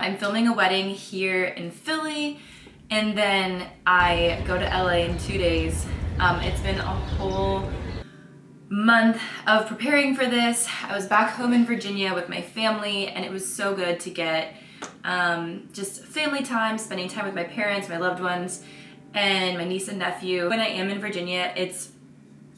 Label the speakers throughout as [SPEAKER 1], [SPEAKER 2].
[SPEAKER 1] I'm filming a wedding here in Philly, and then I go to LA in 2 days. It's been a whole month of preparing for this. I was back home in Virginia with my family, and it was so good to get just family time, spending time with my parents, my loved ones, and my niece and nephew. When I am in Virginia, it's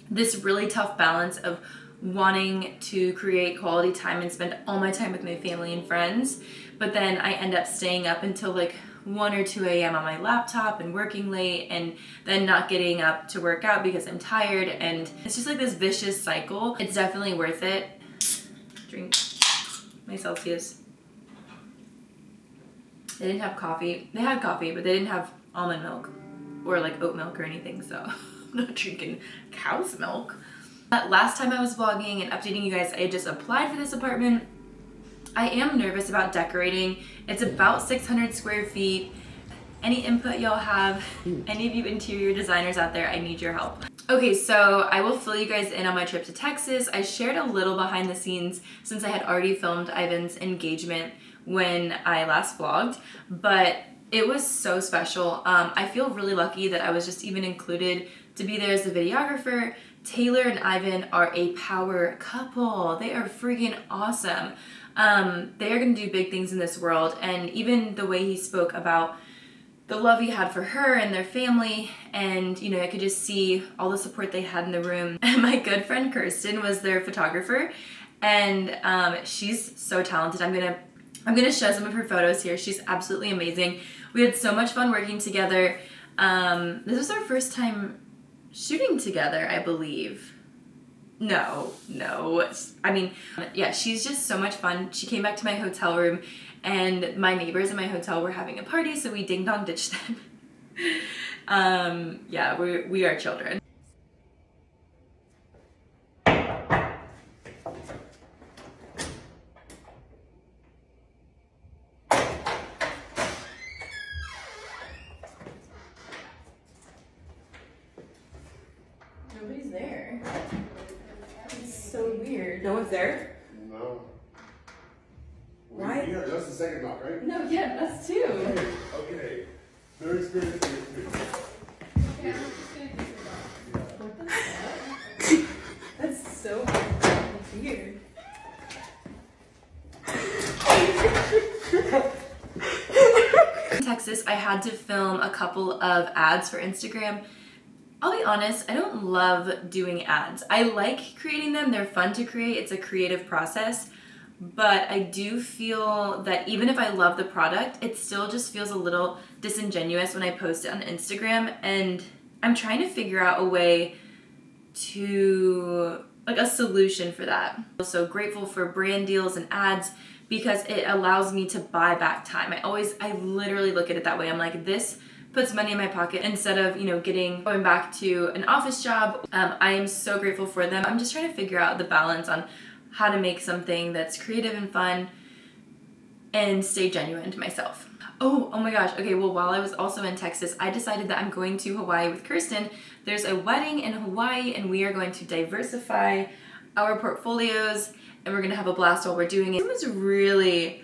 [SPEAKER 1] this really tough balance of wanting to create quality time and spend all my time with my family and friends, but then I end up staying up until like 1 or 2 a.m. on my laptop and working late, and then not getting up to work out because I'm tired, and it's just like this vicious cycle. It's definitely worth it. Drink my Celsius. They didn't have coffee. They had coffee, but they didn't have almond milk or like oat milk or anything, so I'm not drinking cow's milk. Last time I was vlogging and updating you guys, I had just applied for this apartment. I am nervous about decorating. It's about 600 square feet. Any input y'all have, any of you interior designers out there, I need your help. Okay, so I will fill you guys in on my trip to Texas. I shared a little behind the scenes since I had already filmed Ivan's engagement when I last vlogged, but it was so special. I feel really lucky that I was just even included to be there as the videographer. Taylor and Ivan are a power couple. They are freaking awesome. They are gonna do big things in this world, and even the way he spoke about the love he had for her and their family, and you know, I could just see all the support they had in the room. And my good friend Kirsten was their photographer, and she's so talented. I'm gonna show some of her photos here. She's absolutely amazing. We had so much fun working together. This was our first time shooting together, I believe. No. I mean, yeah, she's just so much fun. She came back to my hotel room, and my neighbors in my hotel were having a party, so we ding dong ditched them. Yeah, we are children. Nobody's there. It's so weird. No one's there?
[SPEAKER 2] No.
[SPEAKER 1] Why?
[SPEAKER 2] Yeah, that's the second knock, right?
[SPEAKER 1] No, yeah, us too.
[SPEAKER 2] Okay. Third experience.
[SPEAKER 1] Okay, I'm just gonna take it off. What the fuck? That's so weird. In Texas, I had to film a couple of ads for Instagram. I'll be honest, I don't love doing ads. I like creating them, they're fun to create, it's a creative process, but I do feel that even if I love the product, it still just feels a little disingenuous when I post it on Instagram, and I'm trying to figure out a way to, like a solution for that. I'm so grateful for brand deals and ads because it allows me to buy back time. I literally look at it that way. I'm like, this puts money in my pocket instead of, you know, going back to an office job. I am so grateful for them. I'm just trying to figure out the balance on how to make something that's creative and fun and stay genuine to myself. Oh my gosh. Okay, well, while I was also in Texas, I decided that I'm going to Hawaii with Kirsten. There's a wedding in Hawaii, and we are going to diversify our portfolios, and we're gonna have a blast while we're doing it. She was really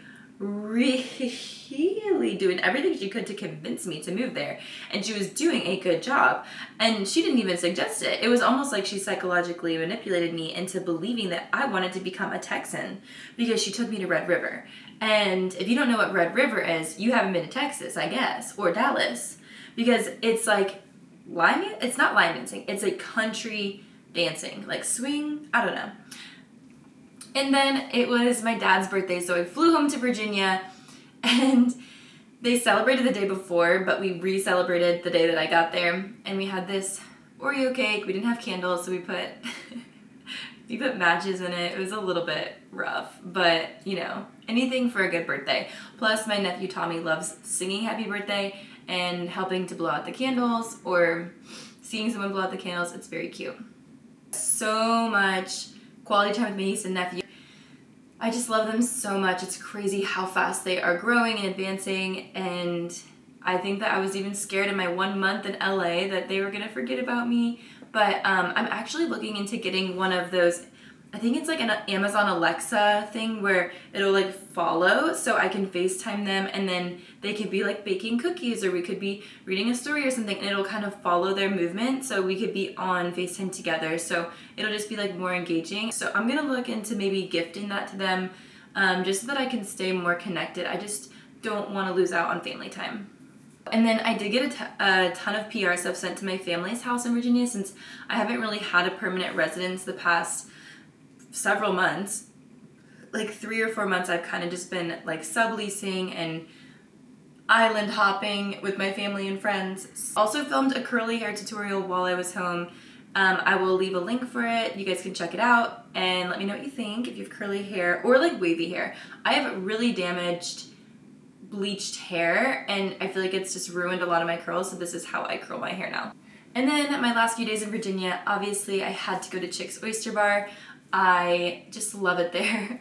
[SPEAKER 1] doing everything she could to convince me to move there, and she was doing a good job, and she didn't even suggest it. It was almost like she psychologically manipulated me into believing that I wanted to become a Texan because she took me to Red River. And if you don't know what Red River is, you haven't been to Texas, I guess, or Dallas, because it's like it's not line dancing, it's like country dancing, like swing, I don't know. And then it was my dad's birthday, so I flew home to Virginia, and they celebrated the day before, but we re-celebrated the day that I got there, and we had this Oreo cake. We didn't have candles, so we put matches in it. It was a little bit rough, but you know, anything for a good birthday. Plus, my nephew Tommy loves singing happy birthday and helping to blow out the candles or seeing someone blow out the candles. It's very cute. So much quality time with my niece and nephew. I just love them so much. It's crazy how fast they are growing and advancing, and I think that I was even scared in my 1 month in LA that they were gonna forget about me, but I'm actually looking into getting one of those I think it's like an Amazon Alexa thing where it'll like follow, so I can FaceTime them, and then they could be like baking cookies, or we could be reading a story or something, and it'll kind of follow their movement, so we could be on FaceTime together. So it'll just be like more engaging. So I'm gonna look into maybe gifting that to them, just so that I can stay more connected. I just don't want to lose out on family time. And then I did get a ton of PR stuff sent to my family's house in Virginia, since I haven't really had a permanent residence the past several months. Like 3 or 4 months I've kind of just been like subleasing and island hopping with my family and friends. Also filmed a curly hair tutorial while I was home. I will leave a link for it. You guys can check it out and let me know what you think if you have curly hair or like wavy hair. I have really damaged bleached hair, and I feel like it's just ruined a lot of my curls, so this is how I curl my hair now. And then my last few days in Virginia, obviously I had to go to Chick's Oyster Bar. I just love it there.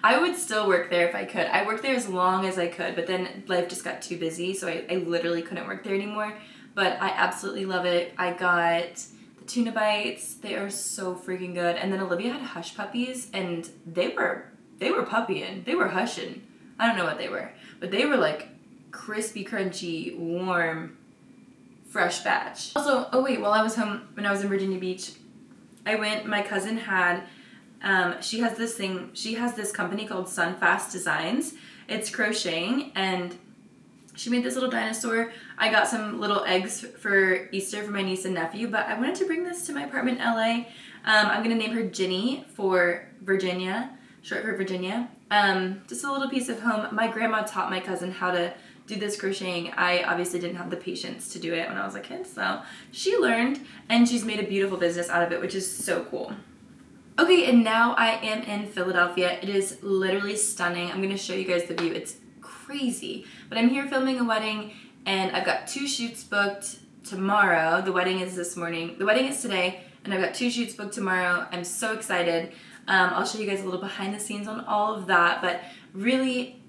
[SPEAKER 1] I would still work there if I could. I worked there as long as I could, but then life just got too busy, so I literally couldn't work there anymore. But I absolutely love it. I got the tuna bites. They are so freaking good. And then Olivia had hush puppies, and they were puppying. They were hushing. I don't know what they were, but they were like crispy, crunchy, warm, fresh batch. Also, oh wait, while I was home, when I was in Virginia Beach, my cousin had, she has this company called Sunfast Designs. It's crocheting, and she made this little dinosaur. I got some little eggs for Easter for my niece and nephew, but I wanted to bring this to my apartment in LA. I'm gonna name her Ginny for Virginia, short for Virginia. Just a little piece of home. My grandma taught my cousin how to do this crocheting. I obviously didn't have the patience to do it when I was a kid, so she learned, and she's made a beautiful business out of it, which is so cool. Okay, and now I am in Philadelphia. It is literally stunning. I'm gonna show you guys the view. It's crazy, but I'm here filming a wedding, and I've got 2 shoots booked tomorrow. The wedding is this morning. The wedding is today, and I've got 2 shoots booked tomorrow. I'm so excited. I'll show you guys a little behind the scenes on all of that, but really,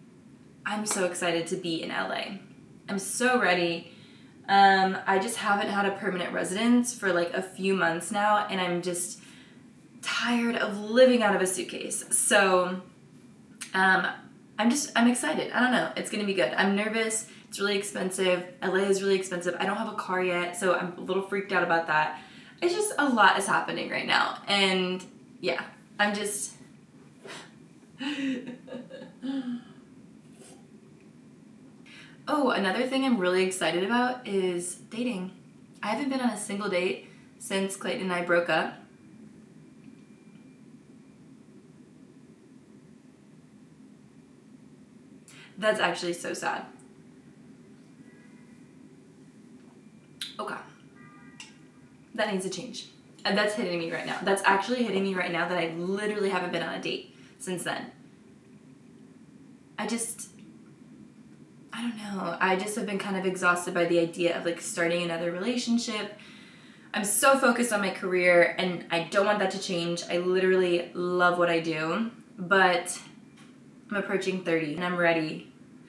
[SPEAKER 1] I'm so excited to be in LA. I'm so ready. I just haven't had a permanent residence for like a few months now, and I'm just tired of living out of a suitcase. So I'm excited. I don't know. It's gonna be good. I'm nervous. It's really expensive. LA is really expensive. I don't have a car yet, so I'm a little freaked out about that. It's just a lot is happening right now, and yeah. I'm just... Oh, another thing I'm really excited about is dating. I haven't been on a single date since Clayton and I broke up. That's actually so sad. Okay. That needs to change. And that's hitting me right now. That's actually hitting me right now that I literally haven't been on a date since then. I don't know. I just have been kind of exhausted by the idea of like starting another relationship. I'm so focused on my career, and I don't want that to change. I literally love what I do, but I'm approaching 30 and I'm ready.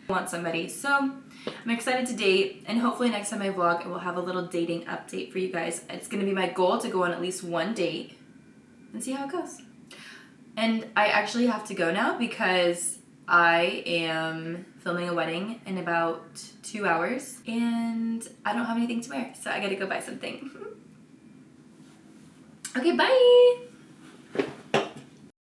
[SPEAKER 1] I want somebody. So I'm excited to date, and hopefully next time I vlog, I will have a little dating update for you guys. It's going to be my goal to go on at least 1 date and see how it goes. And I actually have to go now because I am filming a wedding in about 2 hours, and I don't have anything to wear, so I gotta go buy something. Okay, bye!